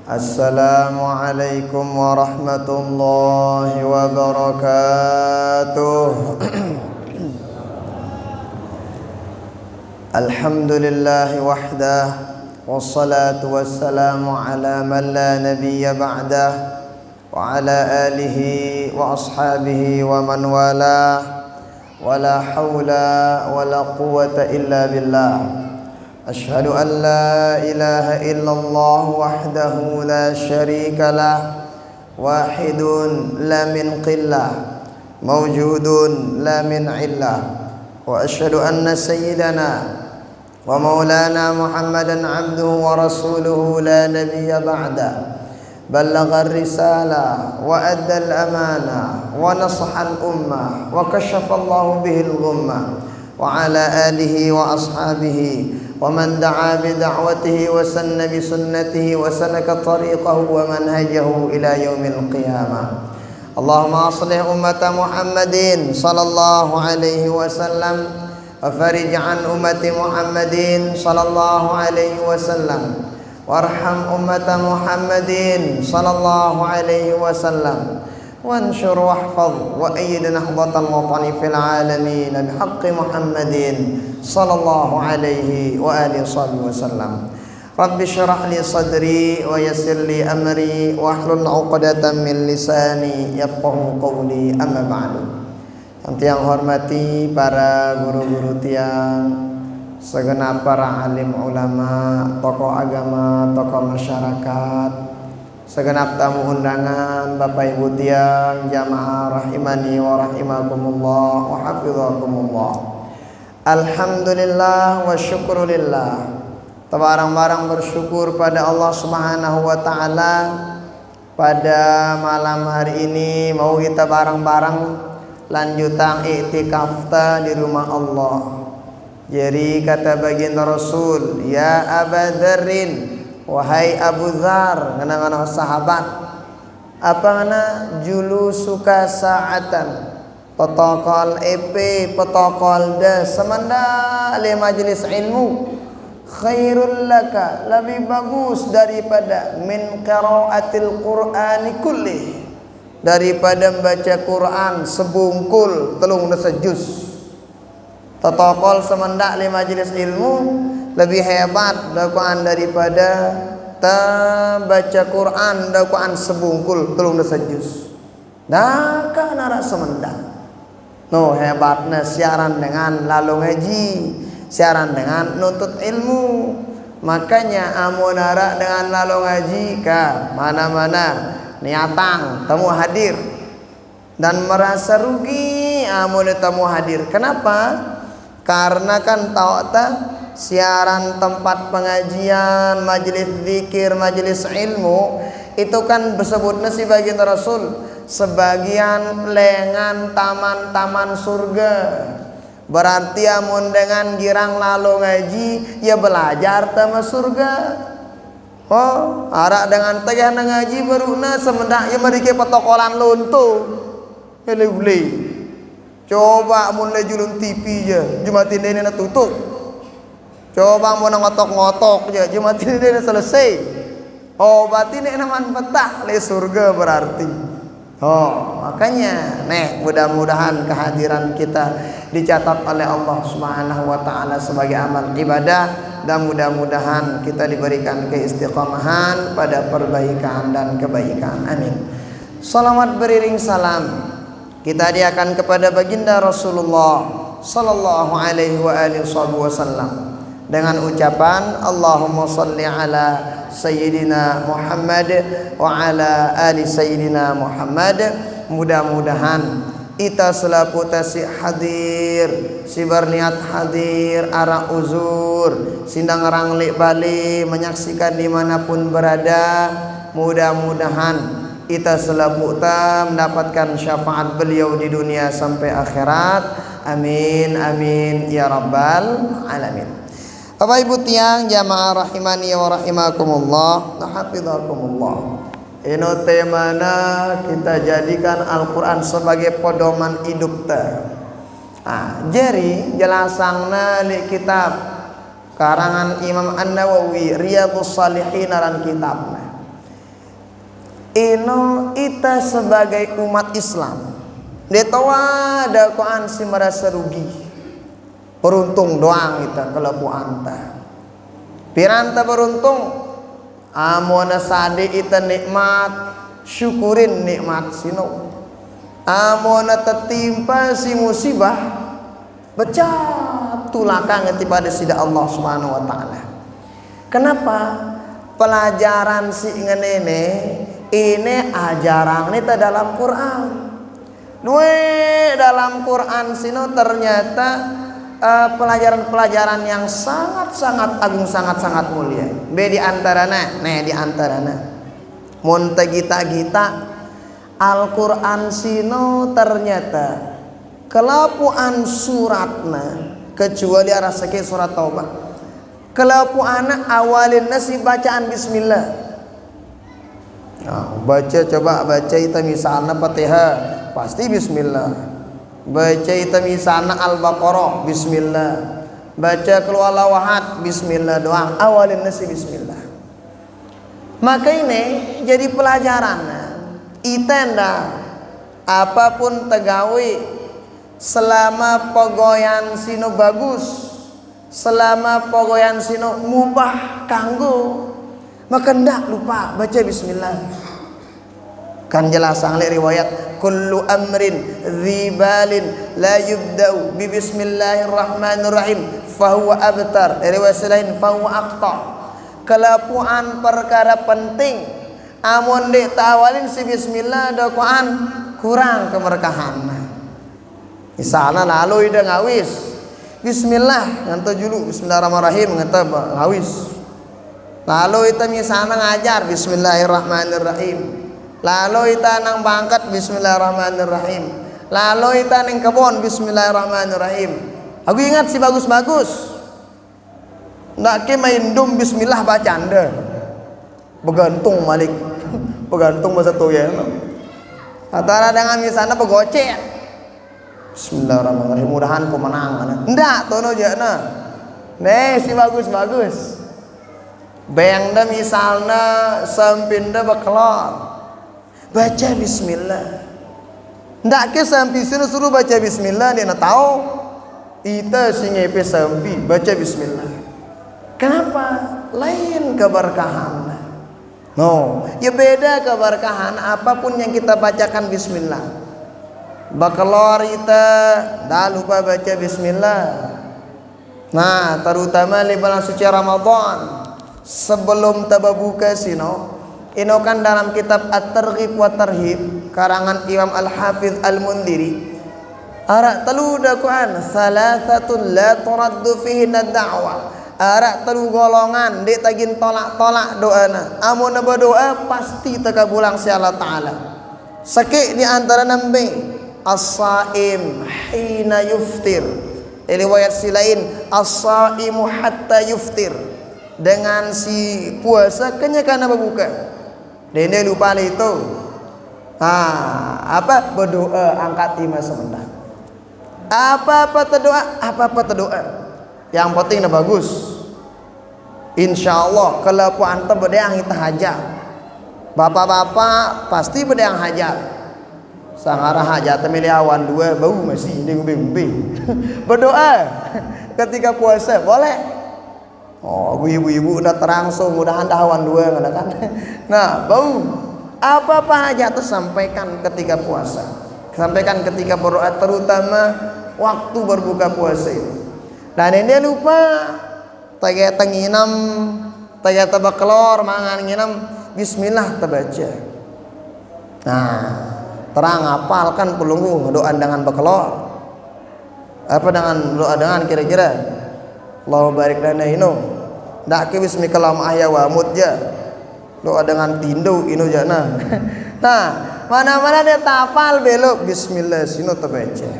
Assalamualaikum warahmatullahi wabarakatuh. Alhamdulillahi wahdah, wassalatu wassalamu ala man la nabiyya ba'dah, wa ala alihi wa ashabihi wa man walah, wa la hawla wa la quwwata illa billah. Ashhadu an la ilaha illallah wahdahu la syarika lah, wahidun la min qillah, mawjudun la min illah. Wa ashhadu anna sayyidana wa maulana Muhammadan abduhu wa rasuluhu la nabiyya ba'da. Ballagha ar-risalah wa adda al-amanah wa nasaha al-ummah wa kashafa Allahu bihi al-ghummah. Wa ala alihi wa ashabihi wa man da'a bi da'watihi wa sanna bi sunnatihi wa salaka tariqahu wa manhajahu ila yaumil qiyamah. Allahumma aslih ummata Muhammadin sallallahu alaihi wasallam wa farij an ummati Muhammadin sallallahu alaihi wasallam warham ummata Muhammadin sallallahu alaihi wasallam وانشر واحفظ وأيد نهضة الوطن في العالمين بحق محمد صلى الله عليه وآله وصحبه وسلم. رب اشرح لي صدري ويسر لي أمري واحلل عقدة من لساني يفقهوا قولي. أما بعد. Yang tiang hormati para guru-guru tiang, segenap para alim ulama, tokoh agama, tokoh masyarakat, segenap tamu undangan, Bapak Ibu tiang, jamaah rahimani wa rahimakumullah wa hafizakumullah. Alhamdulillah wa syukurillah. Barang-barang bersyukur pada Allah Subhanahu wa taala. Pada malam hari ini mau kita bareng-bareng lanjutan iktikaf di rumah Allah. Jadi kata baginda Rasul, ya Aba Dzarrin, wahai Abu Dzar, ngana-ngana sahabat, apa ngana julu suka saatan protokol EP protokol da semanda le majelis ilmu khairul laka, lebih bagus daripada min qiraatil qur'ani kulli, daripada membaca Quran sebungkul telung sejus. Protokol semanda le majelis ilmu lebih hebat dakwaan daripada baca Quran dakwaan sebungkul telung sejus. Daka nara semenda. No hebatnya siaran dengan lalu ngaji, siaran dengan nuntut ilmu. Makanya amun nara dengan lalu ngaji ka mana-mana niatang tamu hadir dan merasa rugi amun tamu hadir. Kenapa? Karena kan tahu siaran tempat pengajian, majelis zikir, majelis ilmu itu kan disebutnya si baginda Rasul sebagian lengan taman-taman surga. Berarti amun dengan girang lalu ngaji ya belajar tama surga. Oh, ara dengan tegah ngaji baruna semendak ya merike petokolan luntu. Beli. Coba amun le julun TV je, Jumatin ini na tutup. Coba mau ngotok-ngotok aja, Jumatin ini selesai. Oh, berarti ini naman petah le surga berarti. Oh, makanya mudah-mudahan kehadiran kita dicatat oleh Allah Subhanahu wa taala sebagai amal ibadah dan mudah-mudahan kita diberikan keistiqomahan pada perbaikan dan kebaikan. Amin. Salawat beriring salam kita hadiahkan kepada baginda Rasulullah sallallahu alaihi wa alihi wasallam dengan ucapan Allahumma salli ala sayyidina Muhammad wa ala ali sayyidina Muhammad. Mudah-mudahan kita selaku tasih hadir, si berniat hadir, arah uzur, sindang ranglik balik menyaksikan dimanapun berada. Mudah-mudahan kita selalu mendapatkan syafaat beliau di dunia sampai akhirat. Amin amin ya rabbal alamin. Bapak Ibu tiang jamaah rahimani wa rahimakumullah, hafizakumullah. Ini temana kita jadikan Al-Qur'an sebagai pedoman hidup jadi jelasangna di kitab karangan Imam An-Nawawi Riyadhus Shalihin dan kitabna. ino ita sebagai umat Islam detawa ada Quran si merasa rugi beruntung doang kita kelepu anta piranta beruntung amona sade ita nikmat syukurin nikmat sino amona tertimpa si musibah baca tulakang pada sida Allah Subhanahu wa taala. Kenapa? Pelajaran si ngenene ini ajaran nita dalam Quran. Dua dalam Quran sino ternyata pelajaran-pelajaran yang sangat-sangat agung, sangat-sangat mulia. Di antarana mun gita Al-Quran sino ternyata kelapuan suratna kecuali arasake surat Taubah. Kelapuan awalin nasi bacaan bismillah. Nah, coba baca itu misalnya Fatihah pasti bismillah. Baca itu misalnya Al-Baqarah bismillah. Baca Qul huwallahu ahad bismillah doang. Awalin nasi bismillah. Maka ini jadi pelajaran. Itenda apapun tegawi selama pegoyan sino bagus, selama pegoyan sino mubah kanggo, maka ndak lupa baca bismillah. Kan jelas angli riwayat kullu amrin dzibalin la yubda'u bi bismillahirrahmanirrahim fahuwa abtar, riwayat lain fahuwa aqta. Kelapuan perkara penting amun dik tawalin si bismillah da Quran kurang keberkahan. Misalnya lalu ida ngawis bismillah nganta julu bismillahirrahmanirrahim nganta ngawis. Lalu ita misalnya ngajar bismillahirrahmanirrahim. Lalu ita nang bangkat bismillahirrahmanirrahim. Lalu ita nang kebon bismillahirrahmanirrahim. Aku ingat si bagus-bagus. Ndak ke main dum bismillah bacanda. Begantung malik. Begantung masa tu ya. Antara dengan misalnya pegocek. Bismillahirrahmanirrahim. Mudahan pemenang. Ndak tono jana. Nih si bagus-bagus. Bayangda misalnya sampinda bakelor. Baca bismillah. Ndak ke sampai sini suruh baca bismillah dia nak tahu. Ita singepe sampai baca bismillah. Kenapa? Lain keberkahan. No, ya beda keberkahan apapun yang kita bacakan bismillah. Bakelor ita dah lupa baca bismillah. Nah, terutama di bulan suci Ramadan sebelum tababuka sino. Ini kan dalam kitab At-Targhib wa Tarhib karangan Imam Al-Hafiz Al-Mundhiri. Arak telu da Quran salasatun la turaddu fihi ad-da'wa. Arak telu golongan dik tagin tolak-tolak doana. Amun berdoa pasti tekabulang si Allah Taala. Sakit di antara nabi as-saim hina yuftir. Riwayat si lain as-saimu hatta yuftir. Dengan si puasa kenyakana berbuka. Dene lupa itu. Apa berdoa angkat lima sebentar. Apa terdoa. Yang penting bagus. Insyaallah kalau pu anta bedeang kita hajat. Bapak-bapak pasti bedeang hajat. Sangara hajat miliawan dua bau masih ini ngumbi-ngumbi. Berdoa ketika puasa boleh. Oh, ibu-ibu udah terangsung, mudahan dahawan dua kan. Nah, bau apa-apa aja tuh sampaikan ketika puasa. Sampaikan ketika berdoa terutama waktu berbuka puasa itu. Dan ini lupa tagih tenginam, tagih tabaklor, mangan nginam bismillah terbaca. Nah, terang hafalkan pelunggu doa dengan baklor. Apa dengan doa dengan kira-kira Allah barik lana ino. Ndak ke bismikal ahya wa mutja. Doa dengan tindu ino jana. Nah, mana-mana dia tafal belok bismillah sino terbaca.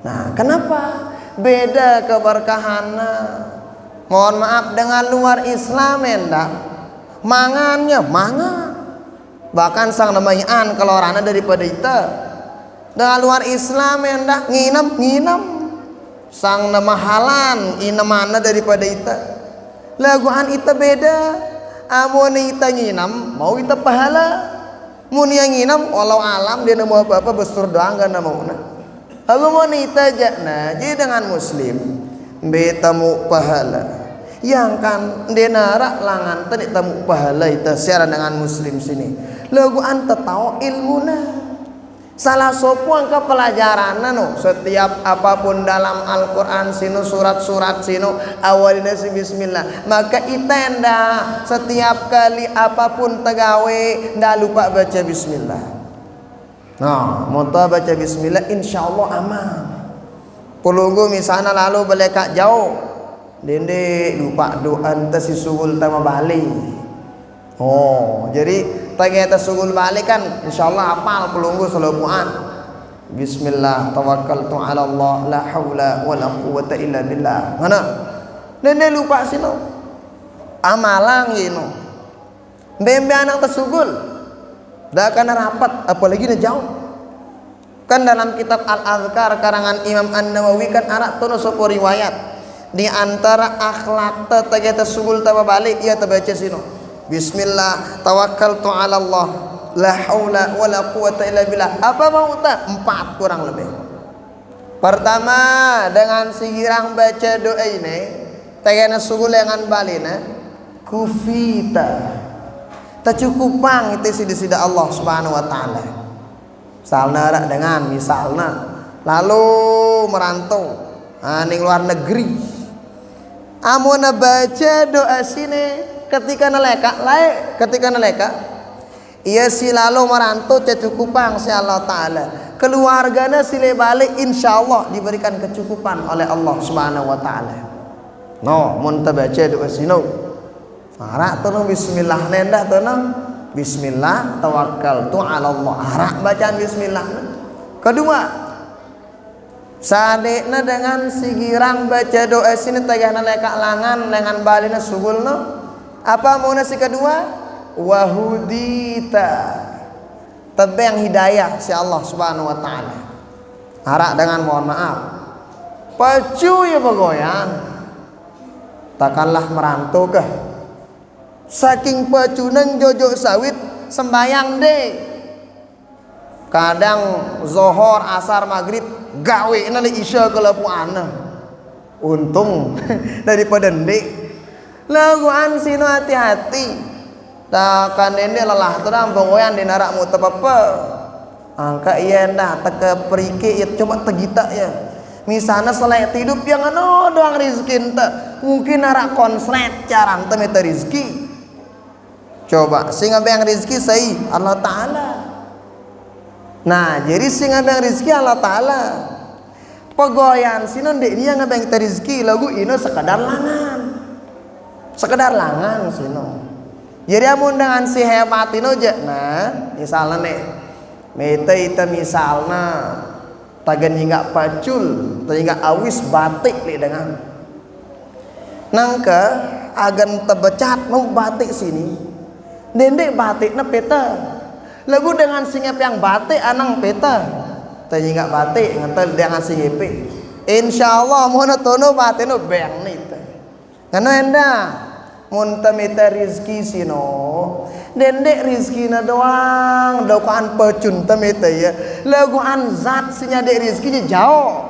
Nah, kenapa? Beda keberkahannya. Mohon maaf dengan luar Islam endak. Mangannya mangan. Bahkan sang namanya an kelorana daripada ita. Dengan luar Islam endak nginam. Sang nama halan ina mana daripada ita. Laguan ita beda. Amun ita nginam mau ita pahala. Mun yang nginam walau alam dia nemu apa-apa besur doang kan mau na. Aku mau nita jakna jadi dengan muslim betamu pahala. Yang kan dia narak langan tadi tamu pahala itu siaran dengan muslim sini. Lagu anta tahu ilmu na. Salah sopo angka pelajaran no setiap apapun dalam Al-Quran sino surat-surat sino awalnya si bismillah maka itenda setiap kali apapun tegawe ndak lupa baca bismillah. Nah mau baca bismillah insyaallah aman. Pelunggu misalnya lalu belekak jauh dende lupa doa ente si sugul tama balik. Oh jadi ternyata sugul balik kan insyaallah apal pelunggu selamuan bismillah tawakkaltu ala Allah la haula wala quwata illa billah mana dan dia lupa sino amalang gino bembe anak tersugul dah kana rapat apalagi na jauh kan dalam kitab Al-Azkar karangan Imam An-Nawawi kan anak tono sopo riwayat di antara akhlak ternyata sugul tama balik ia terbaca sino bismillah tawakkaltu ala Allah la haula wala quwata illa billah. Apa mau tak? 4 kurang lebih. Pertama dengan sigirang baca doa ini tegana sugul dengan balina kufita tercukupang itu sida Allah subhanahu wa ta'ala. Misalnya dengan misalnya lalu merantau ning luar negeri amuna baca doa sini ketika naleka ia si lalu merantau cukupang si Allah Ta'ala keluarganya sile balik insyaallah diberikan kecukupan oleh Allah Subhanahu wa Ta'ala. No mun baca doa sino arak tunung bismillah nendah tunung bismillah tawakkaltu ala Allah arak bacaan bismillah. Kedua sadekna dengan sigirang baca doa sini tegana leka langan dengan balina sugulna apa mau nasi kedua wahudita tebeng hidayah si Allah subhanahu wa ta'ala harak dengan mohon maaf pacu ya pegoyan takkanlah merantau kah saking pacunan jojo sawit sembayang deh kadang zohor asar maghrib gawe nali isya kelapu ana untung daripada ndek laguan sino hati-hati takkan ini lelah terang pengoyan di narak mu tepapa angka iya dah teka perike ya coba tegita ya misalnya selain hidup yang ano doang rizki ente mungkin narak konslet cara ente minta rizki coba sehingga yang rizki say Allah Ta'ala. Nah jadi sehingga yang rizki Allah Ta'ala pegoyan sino dek dia ngabeng rizki lagu ini sekedar langan sino. Jadi amun dengan si hebat ino aja nah misalnya nih meta ita misalnya tagan hingga pacul hingga awis batik li dengan nangka agan tebecat mau batik sini dendek batiknya peta lagu dengan singap yang batik anang peta hingga batik ngantel dengan singipi insyaallah mau tono batik no beng nih karena endah mun tamita rizki sino dendek rizki na doang dokaan pecun tamita ya laguan zat sinya dek rizkinya jauh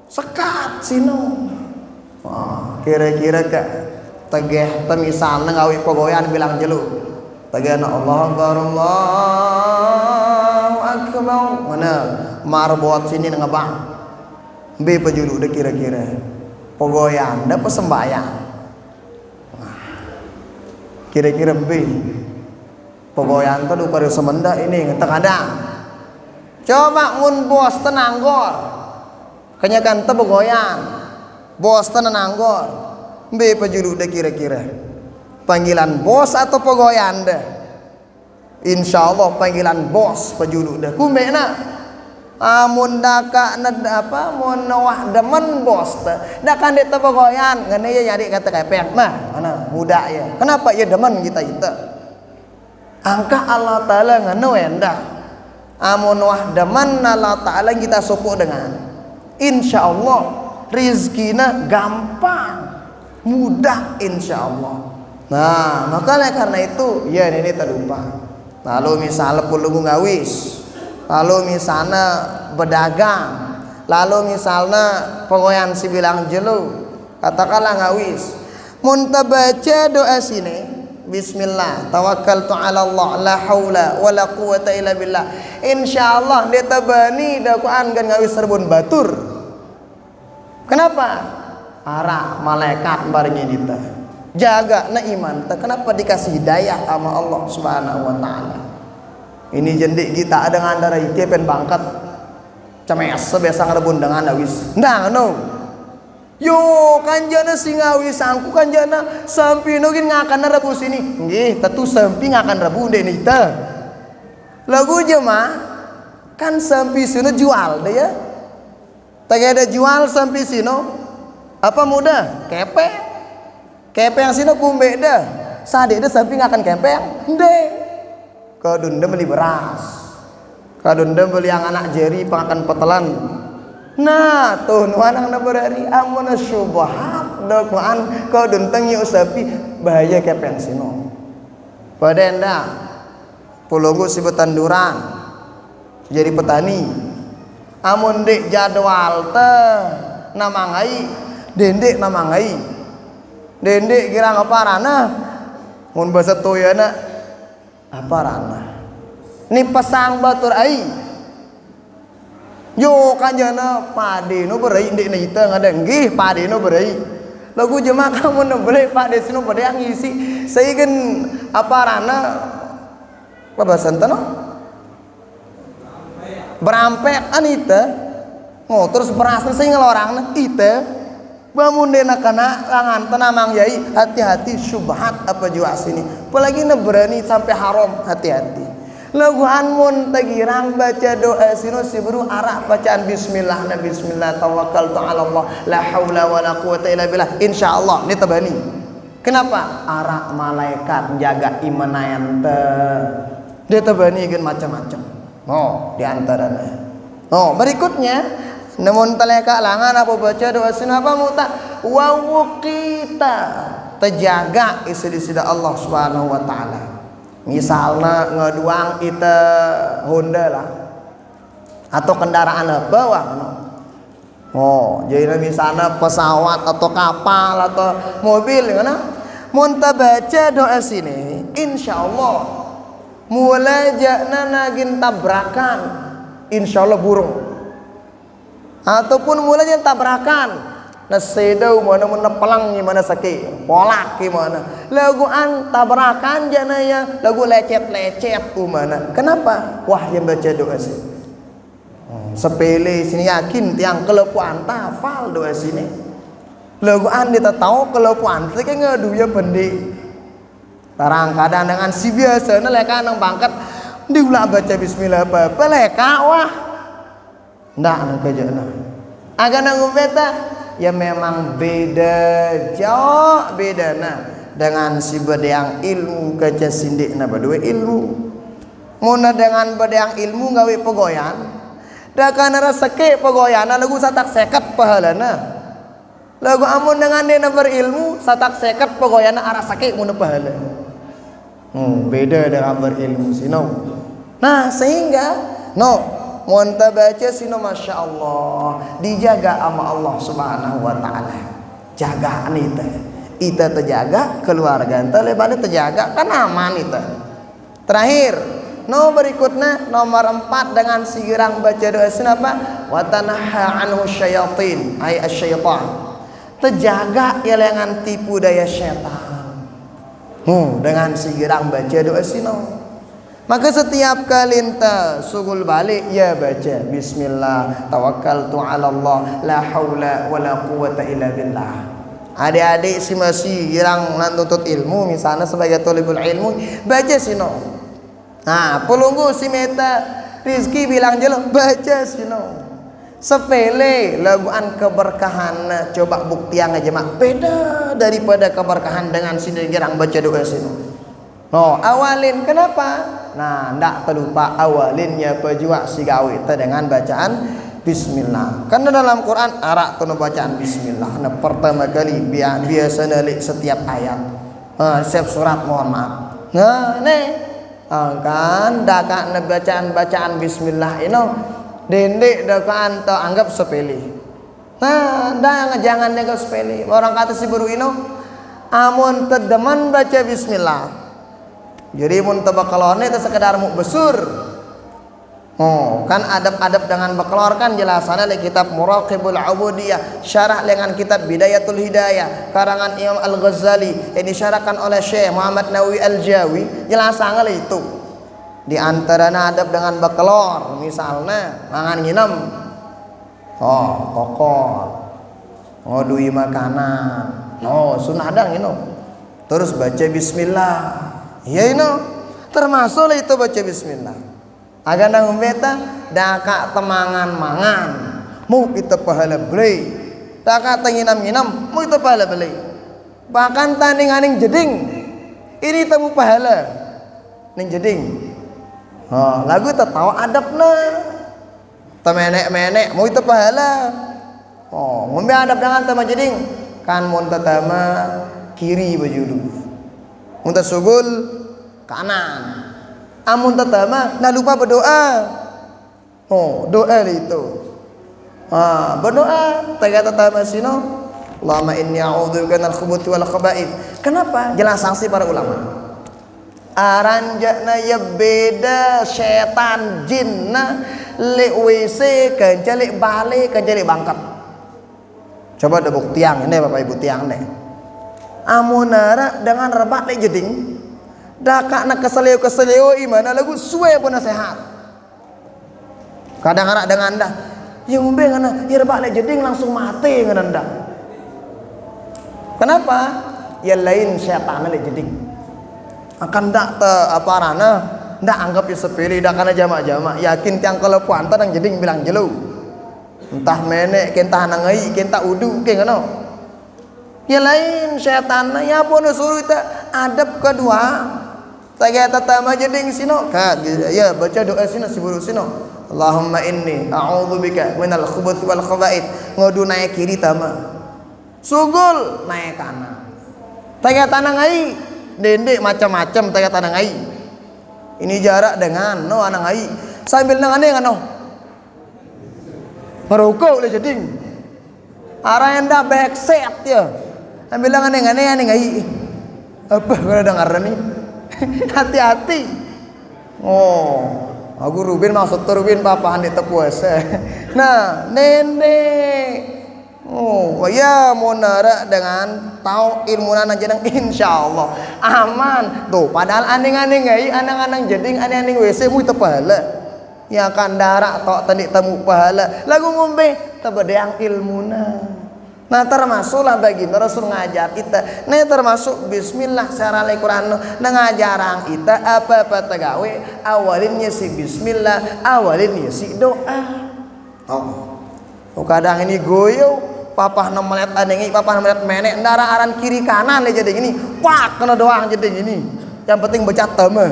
sekat sino kira-kira ke tegeh temisalna ngawi pegoyan bilang jelu tegeh na Allahu akbar mana marbot sini ngabang be pejulu dek kira-kira pegoyan da pesembayang kira-kira B pegoyan tuh pada semenda ini kadang coba mun bos tenanggor kenyakan tuh pegoyan bos tenanggor B pejulu deh kira-kira panggilan bos atau pegoyan deh insyaallah panggilan bos pejulu deh kumbe na amun daka apa mun wah demen bos teh dakan dia pegoyan ngene ya jadi kata kepek mah mana muda ya kenapa ya demen kita itu angka Allah Ta'ala ngene endah amun wah demen Allah Ta'ala kita suku dengan insyaallah rizkina gampang mudah insyaallah. Nah makanya karena itu ya ini tak lupa lalu misalnya pulungu ngawis, lalu misalnya berdagang, lalu misalnya pengoyan si bilang jelu, katakanlah ngawis, munta baca doa sini, bismillah tawakkaltu ala Allah la haula wala quwata illa billah, insyaallah dia tabani dakwaan kan ngawis serbun batur. Kenapa? Ara malaikat baringin kita jaga na iman ta, kenapa dikasih hidayah sama Allah Subhanahu wa taala. Ini jendik kita dengan darah itu pen bangkat cames biasa ngerebun dengan awis ndang no yo kanjana singawis angku kanjana sampai nugin ngakan rebu sini nggih tentu sampai ngakan rebu deh nita lagu jemaah kan sampai sini jual deh ya tak ada jual sampai sini apa mudah kepe yang sini kumbe dah sadek dah sampai ngakan kepe yang deh kau dunda beli beras, kau dunda beli yang anak jeri pengakan petelan. Nah tuh nuanang na berari amun syubhat dakwaan kau dunteng yu sapi bahaya kepe yang sini. Pada enda pulunggu si betanduran jadi petani. Amun dek jadwal teh namangai dendek namangai dendek kira ngaparana mun bahasa toyana apa rana ni pasang batur ai yo kanjana pade no berai ndek nita ngada nggih pade no berai lagu jemaah kamu no boleh pade sino pade yang ngisi saya kan apa rana apa bahasa ente no berampek anita oh terus berasnya saya ngelorang na ita bangun dena kana langan tenamang yai hati-hati syubhat apa jua sini apalagi na berani sampai haram hati-hati laguan mun tagirang baca doa sino si buru arak bacaan bismillah na bismillah tawakkaltu ala Allah la haula wala quwata illa billah insyaallah ni tabani kenapa arak malaikat jaga imanayan dia tabani gen macam-macam oh di antaranya oh berikutnya namun taleka langan apa baca doa sini apa muta wa kita terjaga isi sida Allah Subhanahu wa taala. Misalnya ngeduang kita Honda lah atau kendaraan apa wah oh jadi misalnya pesawat atau kapal atau mobil ngana mun baca doa sini insyaallah mulai jakna nagin tabrakan insyaallah burung ataupun mulanya tabrakan nasedau mana pelang gimana sakit polak gimana laguan tabrakan janaya lagu lecet gimana kenapa wah yang baca doa sini sepele sini yakin tiang kelepuan tafal doa sini laguan kita tahu kelepuan itu kan ngadu ya pendik tarang kadang dengan si biasa leka nang bangkat diulah baca bismillah apa leka wah ndak nang kerjaan agak nang beta ya memang beda jauh beda nah dengan si bedang ilmu kerja sindik na berdua ilmu muna dengan bedang ilmu gawe pegoyan dah kana reseki pegoyan lagu satak seket pahalana lagu amun dengan dia berilmu satak seket pegoyan arah sakit mun pahala beda dengan berilmu sino nah sehingga no mun baca sino masya Allah dijaga sama Allah Subhanahu wa taala jaga ita terjaga keluarga ente lebih terjaga kan aman ita terakhir no berikutnya nomor 4 dengan sigirang baca doa sini apa wa tanha anhu syayatin ay asyaitan terjaga yalengan tipu daya syaitan dengan sigirang baca doa sini. Maka setiap kali ente sugul balik ya baca bismillah tawakkaltu ala Allah la haula wala quwata illa billah. Adik-adik si masih girang nuntut ilmu misalnya sebagai thalibul ilmu baca sino. Nah, pelunggu si meta Rizki bilang jelo baca sino. Sepele laguan keberkahan coba bukti yang aja mak beda daripada keberkahan dengan si girang baca doa sino. No, awalin kenapa? Nah, ndak terlupa awalinnya pejuak si gawe dengan bacaan bismillah. Karena dalam Quran arak tu bacaan bismillah. Nah, pertama kali biasa nalik setiap ayat. Setiap surat mohon maaf. Nah, kan dakak bacaan bismillah ino dendek dakaan to anggap sepele. Nah, jangan anggap sepele. Orang kata si baru ino amun tedeman baca bismillah. Jadi mun tebakalone itu sekedar mu besur. Oh, kan adab-adab dengan bekelor kan jelasannya di kitab Muraqibul Ubudiyah, syarah dengan kitab Bidayatul Hidayah karangan Imam Al-Ghazali yang disyarahkan oleh Syekh Muhammad Nawawi Al-Jawi. Jelasannya itu di antara adab dengan bekelor, misalnya mangan nginem, kokor, ngodui makanan, sunah dang ino, terus baca bismillah, ya ino termasuk itu baca bismillah. Agar nang beta daka temangan mangan mu kita pahala beli, daka tenginam-nginam mu kita pahala beli, bahkan tanding-aning jeding ini temu pahala ning jeding. Lagu tertawa adabna temenek-menek mu itu pahala. Ngombe adab dengan tema jeding kan mun tatama kiri bajudu, mun tasugul kanan. Amun tatama nah lupa berdoa. Doa itu. Berdoa tega tatama sino. Allahumma inni a'udzubika minal khubuthi wal khaba'ith. Kenapa? Jelas sanksi para ulama. Aranjakna ya beda setan jinna lek WC kencalik balik kencalik bangkat. Coba ada bukti tiang ini Bapak Ibu tiang nih. Amunara dengan rebak lek jeding. Dakak nak keselio imana lagu suwe pun sehat. Kadang anak dengan anda, ya umbe ngana, ya rebak le jeding langsung mati ngana anda. Kenapa? Ya lain syaitan le jeding. Akan dak te apa rana, ndak anggap ya sepele, dak kana jamak-jamak. Yakin tiang kalau puanta nang jeding bilang jelu. Entah menek, kentah nangai, kentah udu, ke ngana. Ya lain syaitan, ya pun suruh kita adab kedua. Tanya tatama jeding sino ka ya baca doa sino siburu sino Allahumma inni a'udzubika minal khubuthi wal khaba'ith ngodu naik kiri tama sugul naik kanan tanya tanang ai dendek macam-macam tanya tanang ai ini jarak dengan anang ai sambil nangane ngano merokok le jeding arah enda backset ya ambil nangane ai apa kalau dengar nih hati-hati. Aku Rubin maksud Rubin papa hendak terpuasa. Nah, nenek. Ya monara dengan tahu ilmu nana jedang insyaallah aman. Tuh, padahal aning-aning ai anang-anang jeding aning-aning WC mu teu pahala. Ya kan darak tok tendik temu pahala. Lagu ngombe teu bedeang ilmuna. Nah termasuklah baginda Rasul ngajar kita. Nah termasuk bismillah secara Al-Quran ngajarang kita apa-apa tegawe awalinnya si bismillah, awalinnya si doa. Kadang ini goyo papa melihat adengi, papa melihat menek ndara aran kiri kanan aja jadi ini. Pak kena doang jadi ini. Yang penting baca tama.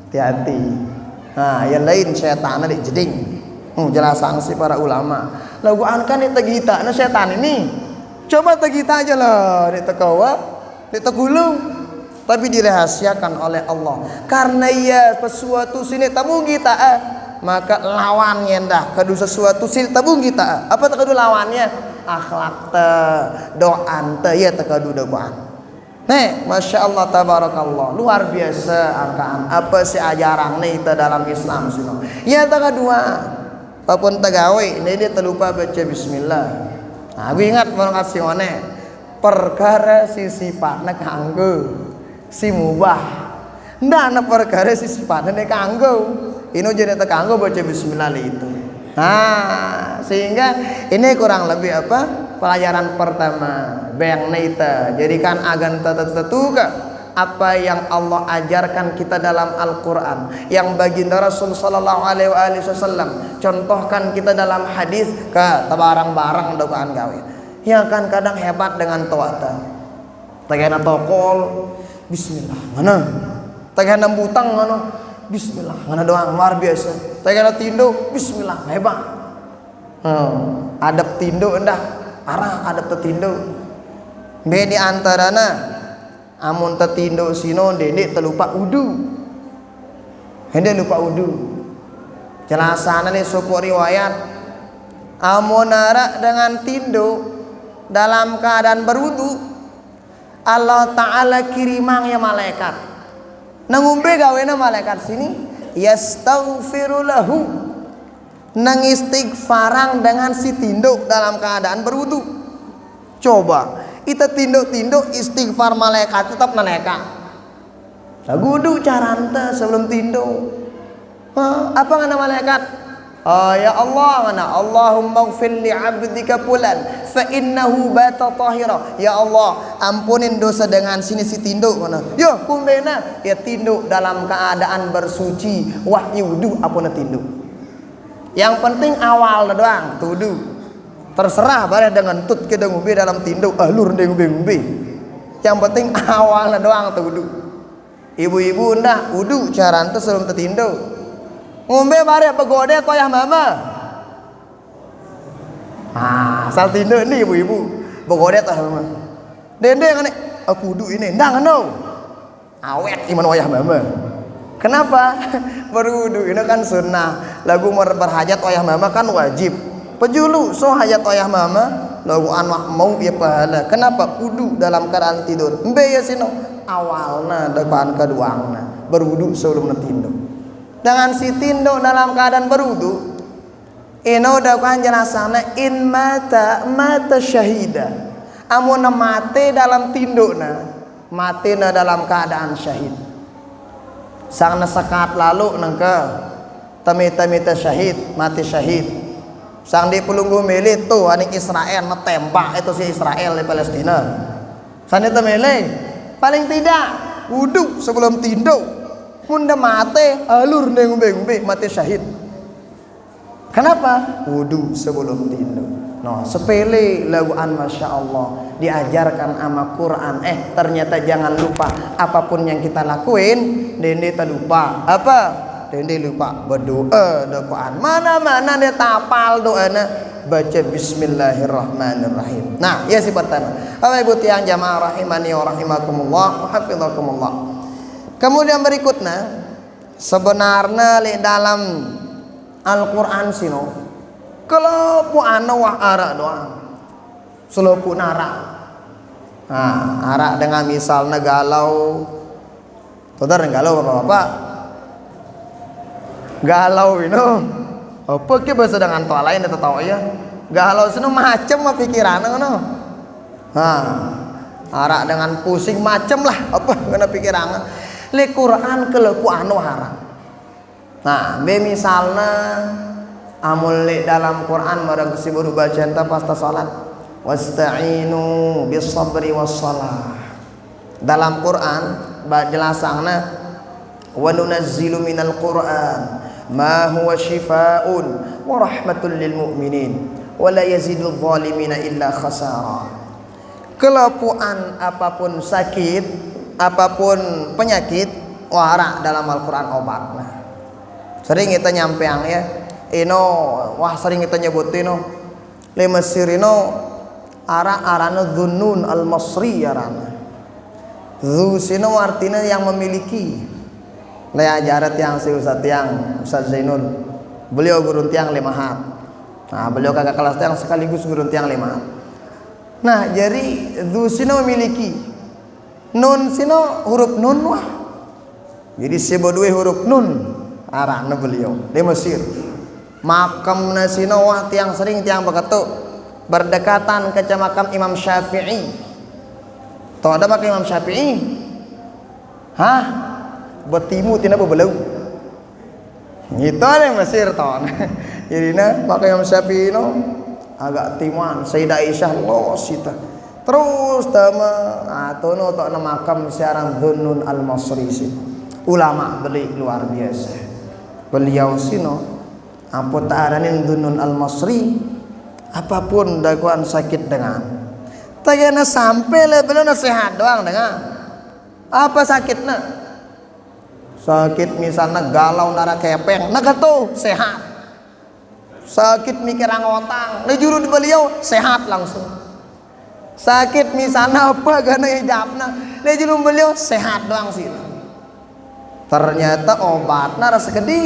Hati-hati. Nah yang lain setan ada jeding. Jelas sanksi para ulama. Lagu ankan ni tegita na setan ini. Coba tegita aja lah di tekawa, di tegulung. Tapi dirahasiakan oleh Allah. Karena ia sesuatu sini tabung kita maka lawannya dah kadu sesuatu sini tabung kita. Apa tekadu lawannya? Akhlak te, doan te ya tekadu doan. Nih, masya Allah tabarakallah luar biasa angkaan apa si ajaran nih kita dalam Islam sino. Ya tekadua. Apapun tegawe ini dia terlupa baca bismillah. Nah, aku ingat orang kasih mana perkara si sifatnya kanggo si mubah. Ndak ana perkara si sifatnya kanggo. Ini jadi terkanggo baca bismillah itu. Nah, sehingga ini kurang lebih apa pelajaran pertama bayang neita. Jadikan agan tetuka apa yang Allah ajarkan kita dalam Al-Quran, yang baginda Rasul sallallahu alaihi wasallam contohkan kita dalam hadis ke barang-barang doaan gawe. Ya kan kadang hebat dengan toata. Tagana tokol bismillah. Mana? Tagana butang mana? Bismillah. Mana doang luar biasa. Tagana tindo bismillah hebat. Adab tindo endah arah adab tetindo. Be di antarana amun tetindo sino dendek terlupa udu. Hendak lupa wudu. Jelasan ini suku riwayat amonara dengan tinduk dalam keadaan berwudu, Allah Ta'ala kirimang ya malaikat. Nangumbe gawena malaikat sini yastaghfiru lahu, nang istighfarang dengan si tinduk dalam keadaan berwudu. Coba kita tinduk-tinduk istighfar malaikat tetap naneka. Gudu caranta sebelum tinduk. Apa ngana malaikat? Ya Allah ngana Allahumma ighfir li 'abdika fulan fa innahu bata tahira. Ya Allah, ampunin dosa dengan sini si tinduk ngana. Yo kumbena ya tinduk dalam keadaan bersuci wahyu wudu apuna tinduk. Yang penting awal doang tudu. Terserah bareh dengan tut ke ngumbe dalam tinduk alur de ngumbe. Yang penting awalnya doang tudu. Ibu-ibu ndah wudu caranta sebelum tetinduk. Ngombe bareh pegode toyah mama. Asal tinduk nih ibu-ibu. Pegode toyah mama. Dende ngane aku wudu ini ndang no. Awet iman wayah mama. Kenapa? Berwudu ini kan sunnah. Lagu berhajat wayah mama kan wajib. Pejulu so hajat wayah mama lagu anak mau ya pahala. Kenapa? Wudu dalam keadaan tidur. Mbe ya sino awalna depan keduangna berwudu sebelum netinduk. Dengan si tinduk dalam keadaan berwudu ino dakwaan jelasana in mata syahida. Amun mate dalam tindukna, mate na dalam keadaan syahid. Sang sekat lalu nengke tamita syahid, mati syahid. Sang di pelunggu milit tuh anik Israel metembak itu si Israel di Palestina. Sang itu milih paling tidak wudu sebelum tinduk. Munda mate alur ngumbe mati syahid. Kenapa? Wudu sebelum tinduk. No, sepele laguan masya Allah diajarkan sama Quran. Ternyata jangan lupa apapun yang kita lakuin, dende tak lupa apa? Dende lupa berdoa doaan. Mana-mana dia tapal doana baca bismillahirrahmanirrahim. Nah, ya si pertama. Bapak Ibu tiang jamaah rahimani wa rahimakumullah, hafizakumullah. Kemudian berikutnya sebenarnya di dalam Al-Qur'an sino kalau pu anu wah ara doang. Selopu nara. Nah, ara dengan misalnya galau. Saudara galau Bapak-bapak. Galau ini apa ke bahasa dengan toa lain atau tahu ya galau sini macam apa pikiran no. Arak dengan pusing macam lah apa kena pikiran le Quran kelepu anu harap. Nah misalnya amul le dalam Quran marang kesibur bacaan ta pasta salat wasta'inu bis sabri was salah. Dalam Quran jelasana wa nunazzilu minal Quran ma huwa shifaa'un wa rahmatul lil mu'minin wa la yazidul zalimina illa khasara. Kelapuan apapun sakit, apapun penyakit, wara dalam Al-Qur'an obat. Nah, sering kita nyampeang ya, sering kita nyebutin le Mesir arana Dhunnun al-Masri arana. Dzu sino artinya yang memiliki. Le ajarat yang si Ustaz Zainul. Beliau guru tiang lemahat. Nah, beliau kakak kelas tiang sekaligus guru tiang lemahat. Nah, jadi dzu sino memiliki. Nun sino huruf nun wah. Jadi sebodue huruf nun arana beliau di Mesir. Makamna sino wah tiang sering tiang beketuk berdekatan ke makam Imam Syafi'i. Tahu ada makam Imam Syafi'i? Hah? Betimu tina bebelau. Gitu ada Mesir tahun. Jadi maka Imam Syafi'i agak timuan Sayyidah Aisyah losita. Terus tama atau tok makam siaran Dhunnun al-Masri sih. Ulama beli luar biasa. Beliau sino ampun ta'aranin Dhunnun al-Masri apapun dakwaan sakit dengan. Tagana sampai le beliau nasihat doang dengan. Apa sakitnya? Sakit misalnya galau darah kepeng, naga tuh sehat. Sakit mikir ngotang, juru di beliau sehat langsung. Sakit misalnya apa gana hijabna, juru beliau sehat doang sih. Ternyata obatna rasa gede.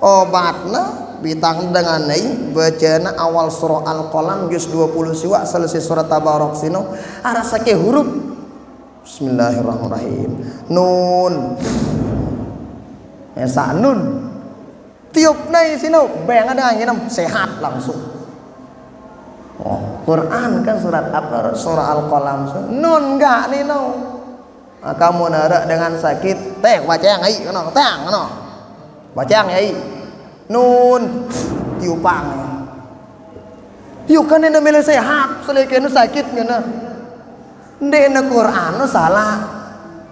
Obatna bitang dengan nai bacana awal surah Al-Qalam juz 20 siwa selesai surat Tabarak sino arasa ke huruf Bismillahirrahmanirrahim. Nun. Esa nun. Tiup nai sino beng ada angin sehat langsung. Oh, Quran kan surat apa? Surah Al-Qalam. Nun enggak nih no. Kamu nara dengan sakit teh baca yang ai no tang no baca yang ai nun tiupang yuk kan ini namanya sehat selain sakit ngana ndena Quran no salah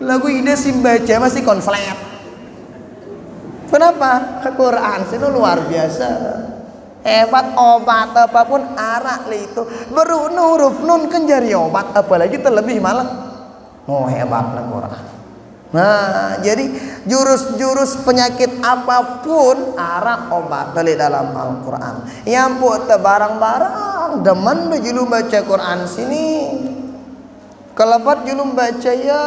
lagu ide sim baca masih konslet kenapa Quran sih luar biasa hebat obat apapun arak itu baru huruf nun kan jari obat apalagi terlebih malah oh hebatlah Quran. Nah, jadi jurus-jurus penyakit apapun arah obat dari dalam Al-Quran. Yang buat barang-barang demen julu baca Quran sini. Kelebat julu baca ya,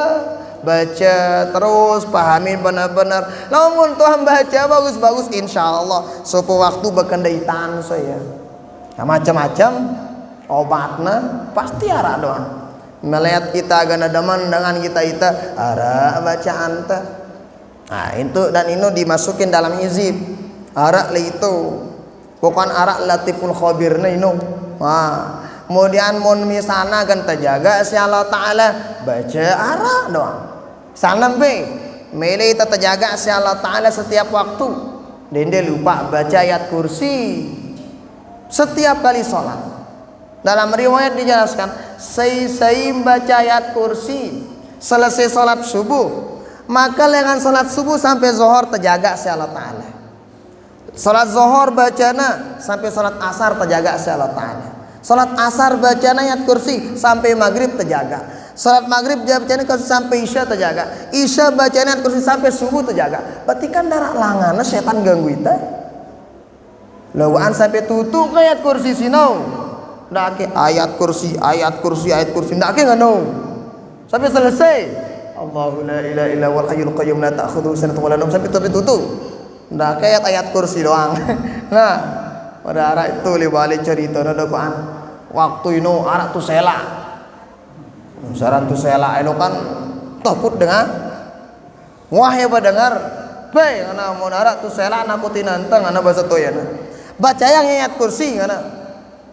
baca terus pahami benar-benar. Namun Tuhan baca bagus-bagus insya Allah. Suatu waktu berkendaitan saya. Nah, macam-macam obatnya pasti arah doang. Melihat kita agak demen dengan kita arah bacaan teh. Nah itu dan ini dimasukin dalam hizib arak itu bukan arak latiful khabirna ini. Nah kemudian mun misana kan terjaga si Allah Ta'ala baca arak doang salam be mele kita terjaga si Allah Ta'ala setiap waktu dende lupa baca ayat kursi setiap kali sholat. Dalam riwayat dijelaskan saya baca ayat kursi selesai sholat subuh maka dengan sholat subuh sampai zuhur terjaga si Allah Ta'ala. Sholat zuhur bacana sampai sholat asar terjaga si Allah Ta'ala. Sholat asar bacana ayat kursi sampai maghrib terjaga. Sholat maghrib bacana kursi sampai isya terjaga. Isya bacana ayat kursi sampai subuh terjaga. Berarti kan darah langana setan ganggu kita. Lawan sampai tutup ayat kursi sinau. Ndak ke ayat kursi ndak ke ngano sampai selesai Allahu la ilaha illa huwal hayyul qayyum la ta'khudhuhu sinatun wa la nawm sampai tutup ndak ke ayat kursi doang. Nah pada arah itu libalik cerita ada Quran waktu itu arah tu sela saran tu sela itu kan takut dengan wah ya dengar bae ana mun arah tu sela nakutin anteng ana bahasa toyana baca yang ayat kursi ana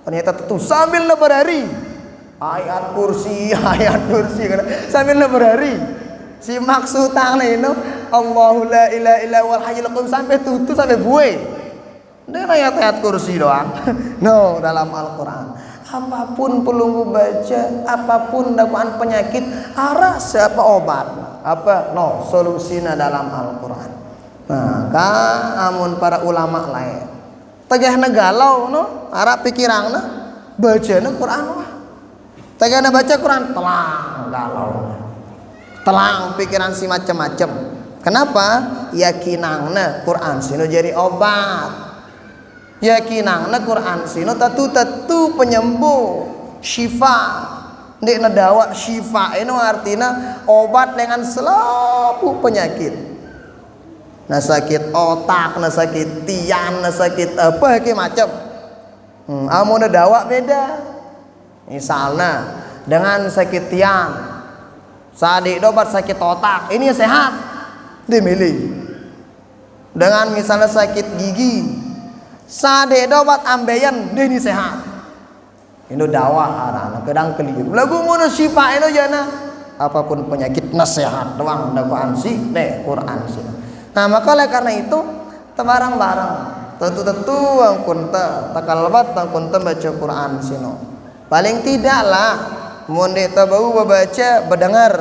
ternyata itu sambil berhari ayat kursi sambil berhari si maksudnya itu Allahu la ilaha illa huwal hayyul qayyum sampai tutup sampai buai dan ayat kursi doang. No dalam Al-Quran apapun perlu baca apapun dakwaan penyakit arah siapa obat apa no solusinya dalam Al-Quran. Nah kan amun para ulama lain tegahna galau no arah pikiranna bacana Quran wah tegahna baca Quran telang galau telang pikiran si macam-macam kenapa yakinangna Quran sino jadi obat yakinangna Quran sino tatu penyembuh syifa ndek dawa syifa itu artinya obat dengan seluruh penyakit. Nah sakit otak, nah sakit tiang, nah sakit apa ke macam. Amun dawa beda. Misalnya dengan sakit tiang, sadik obat sakit otak, ini sehat, dimilih. Dengan misalnya sakit gigi, sadik obat ambeien, ini sehat. Ini dawa anak kedang keliru. Lagu mana syifa itu jana, apapun penyakit nasihat doang dakwaan sih, Quran sih. Nah maka oleh karena itu barang-barang tentu ang kunta takalbat ang kunta baca Quran sino paling tidaklah mun tabau baca berdengar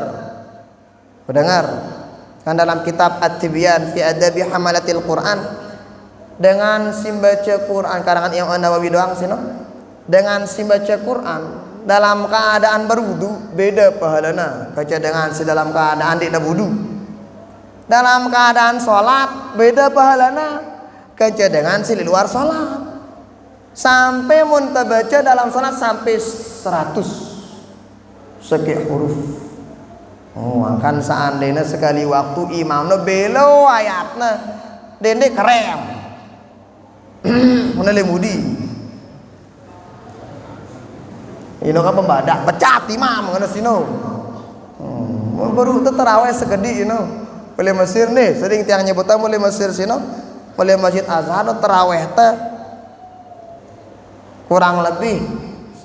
kan dalam kitab At-Tibyan fi Adabi Hamalatil Quran dengan simbaca Quran karangan Imam Nawawi doang sino dengan simbaca Quran dalam keadaan berwudu beda pahalana kaca dengan dalam keadaan tidak wudu. Dalam keadaan sholat beda pahalana kaca dengan si luar sholat sampai munta baca dalam sholat sampai 100 sekian huruf Oh, kan seandainya sekali waktu imamnya belo ayatnya dende kerem mana lemudi ini kan pembadak pecat imam ngana sino baru itu terawih segede ini boleh Mesir nih sering tiang nyebutan boleh Mesir sino boleh Masjid Azhar terawih teh kurang lebih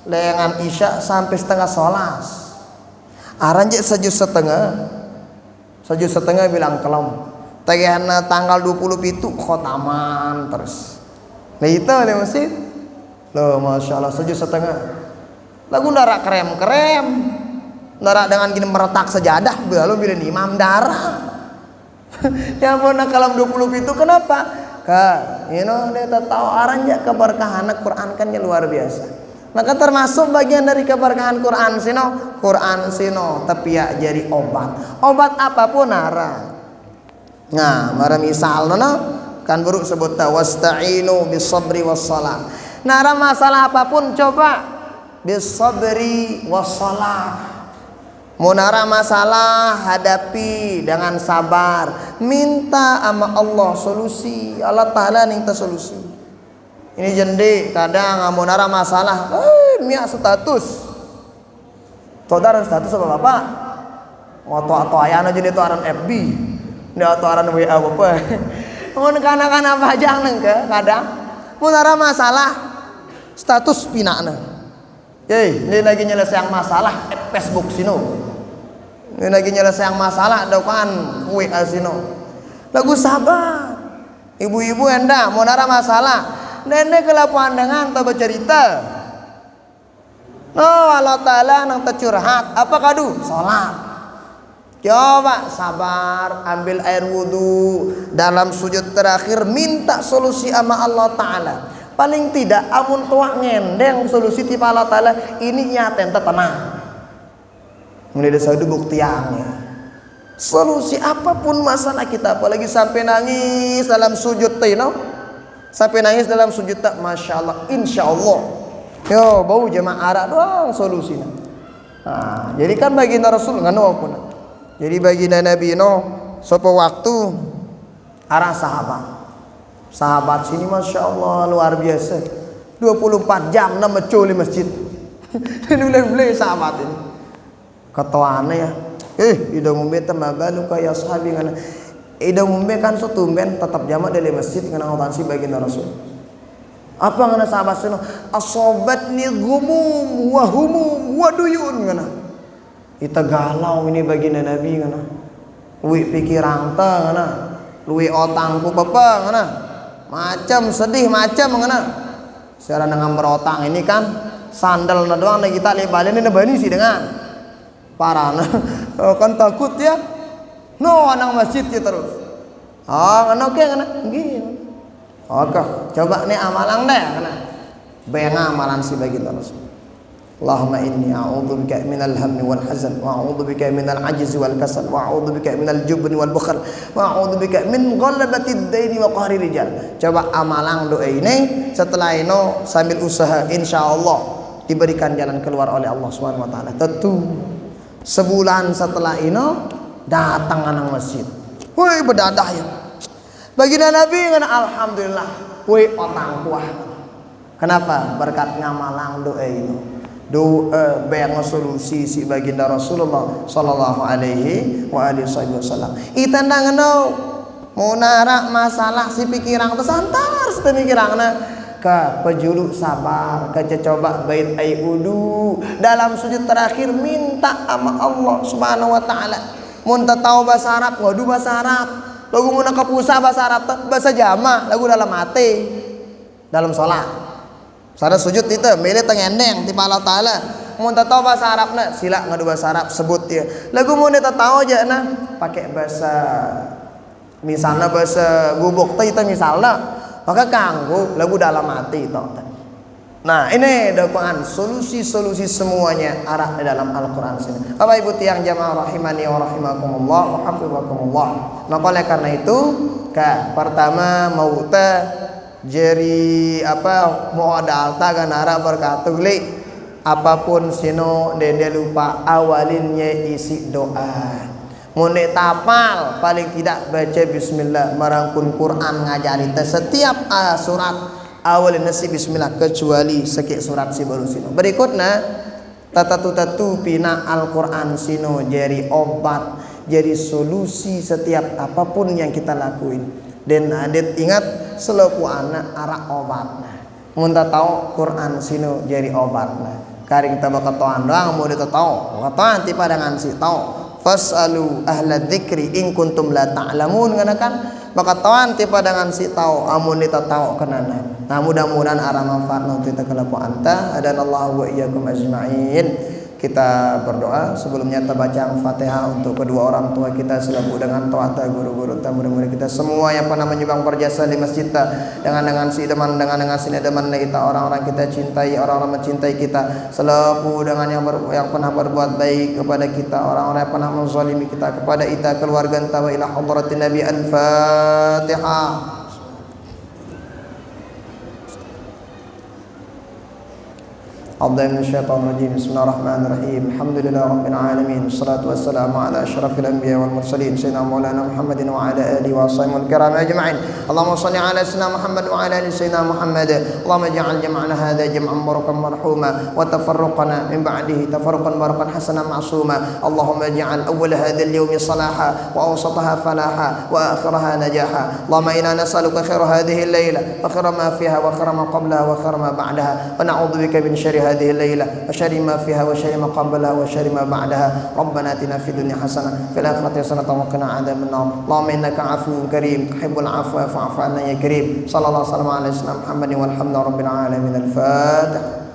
lengan isya sampai setengah sholas aranjek sejus setengah bilang kelom tagihan tanggal 27 khotaman terus nah itu oleh masjid loh masya Allah sejus setengah lagu darah krem darah dengan gini meretak sejadah lalu bilang imam darah ya ampun kalau 27 kenapa you know dia tahu aranjek keberkahan Quran kan luar biasa. Maka termasuk bagian dari keberkahan Quran sino tapi ya jadi obat apapun nara. Nah mara misal kan buruk sebut wasta'inu bisabri wassalah. Nara masalah apapun coba bisabri wassalah. Mau nara masalah hadapi dengan sabar, minta sama Allah solusi. Allah Ta'ala minta solusi. Ini jende kadang ngamun nara masalah miak status saudara status apa bapak atau ayana jadi itu aran FB ini atau aran WA apa ngamun kana bajang nengke kadang mun nara masalah status pinakna ini lagi nyelesaian masalah Facebook sino ini lagi nyelesaian masalah dokan WA sino lagu sabar ibu-ibu enda mun nara masalah nenek kelapuan dengan tak bercerita Allah Ta'ala nang tercurhat apa kadu sholat coba sabar ambil air wudhu dalam sujud terakhir minta solusi sama Allah Ta'ala paling tidak amun tuak ngendeng solusi tipe Allah Ta'ala ini nyaten tenang ini ada buktiannya solusi apapun masalah kita apalagi sampai nangis dalam sujud sampai nangis dalam sujud tak masya Allah insya Allah yo bau jemaah arak doang solusinya jadi kan baginda Rasul nggak pun jadi baginda Nabi sopo waktu arah sahabat sini masya Allah luar biasa 24 jam na meculi masjid boleh sahabat ini ketuanya ya ida membeta mabalu kayak sahabi ngana ida umbe kan sotumben tetap jamak dari masjid ngana otansi baginda Rasul apa ngana sahabat sino asobatni ghumum wa humum wa duyun ngana ita galau ini baginda Nabi ngana luwi pikiran ta ngana luwi otangku bapa ngana macam sedih macam ngana secara dengan berotang ini kan sandal na doang lagi kita lebalin ini bani sih dengan parana kan takut ya anak masjid ya terus anak gini oke coba nih amalan deh bayang amalan si baginda Rasul Allahumma inni a'udzubika minal hammi wal hazan wa a'udzubika minal ajzi wal kasal wa a'udzubika minal jubni wal bukhl wa a'udzubika min ghalabatid daini wa qahri rijal. Coba amalan doa ini setelah ini sambil usaha insyaallah diberikan jalan keluar oleh Allah Subhanahu wa taala. Tentu sebulan setelah ini datang anak masjid. Woi berdadah ya. Baginda Nabi ngana alhamdulillah. Woi otang kuah. Kenapa? Berkat ngamalang doa ini. Doa bayang solusi si baginda Rasulullah sallallahu alaihi wa alihi wasallam. Itandang mau narak masalah si pikiran tersantar si pikiranna ke pejuluk sabar ke coba bait ai udu dalam sujud terakhir minta sama Allah Subhanahu wa taala. Mun tahu bahasa Arab ngadu bahasa Arab. Lagu mun kapusa bahasa Arab bahasa Jamak lagu dalam hati dalam salat. Sada sujud itu milih tengendeng ti Allah taala. Mun tahu bahasa Arabna sila ngadu bahasa Arab sebut dia. Lagu mun tahu aja na pakai bahasa misalnya bahasa gubuk teh itu misalnya maka kanggo lagu dalam hati itu. Nah ini dakwaan solusi-solusi semuanya arah di dalam Al-Quran sini. Bapak Ibu tiang jamaah rahimani wa rahimakumullah wa hafizakumullah. Maka oleh karena itu pertama mau jadi apa mau ada alta ganara berkatu li apapun sino dan dia lupa awalinnya isi doa. Mune tapal paling tidak baca bismillah, merangkul Quran ngajari setiap surat awalin nasi bismillah kecuali sekik surat si baru sino. Berikutnya tatu pina Al-Quran sino jadi obat, jadi solusi setiap apapun yang kita lakuin. Dan adet ingat selaku anak arah obatnya. Muntah tahu Quran sino jadi obatnya. Kari kita bakal tahu doang mau kita tahu, kata tipa dengan si tahu. Fasalu ahla dzikri in kuntum la ta'lamun kan maka tawan tipa dengan si tahu amun kita tahu kenana. Nah mudah-mudahan arah manfaat nanti kita kelaku anta adanallahu wa iyyakum ajma'in. Kita berdoa sebelumnya kita baca Al-Fatihah untuk kedua orang tua kita selaku dengan taata guru-guru murid-murid kita semua yang pernah menyumbang berjasa di masjid kita dengan si deman dengan sini deman kita orang-orang kita cintai orang-orang mencintai kita selaku dengan yang pernah berbuat baik kepada kita orang-orang yang pernah menzalimi kita kepada kita keluarga kita wa ila hadratin nabi al-Fatihah. أعوذ من الشيطان الرجيم بسم الله الرحمن الرحيم الحمد لله رب العالمين والصلاة والسلام على أشرف الأنبياء والمرسلين سيدنا مولانا محمد وعلى آله وصحبه الكرام أجمعين اللهم صل على سيدنا محمد وعلى آل سيدنا محمد اللهم اجعل جمعنا هذا جمعا مباركا مرحوما وتفرقنا من بعده تفرقا مباركا حسنا معصوما اللهم اجعل أول هذا اليوم صلاحا وأوسطها فلاحا وآخرها نجاحا اللهم إنا نسألك خير هذه الليلة وخير ما فيها وخير ما قبلها وخير ما بعدها ونعوذ بك من شر هذه الليلة وشر ما فيها وشر ما قبلها وشر ما بعدها ربنا آتنا في الدنيا حسنة في الآخرة حسنة وقنا عذاب النار اللهم إنك عفو كريم تحب العفو فاعف عنا يا كريم صلى الله وسلم على سيدنا محمد والحمد لله رب العالمين الفاتحة.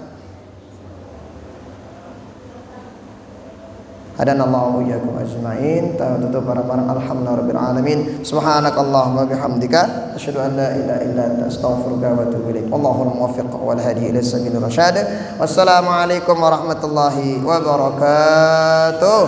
Hadanallahu wa iyyakum ajma'in. Tutup bareng-bareng alhamdulillahirabbil alamin. Subhanakallahumma bihamdika asyhadu an la ilaha illa anta astaghfiruka wa atubu ilaik. Wallahul muwaffiq wal hadi ila sabilir rasyad. Wassalamu alaikum warahmatullahi wabarakatuh.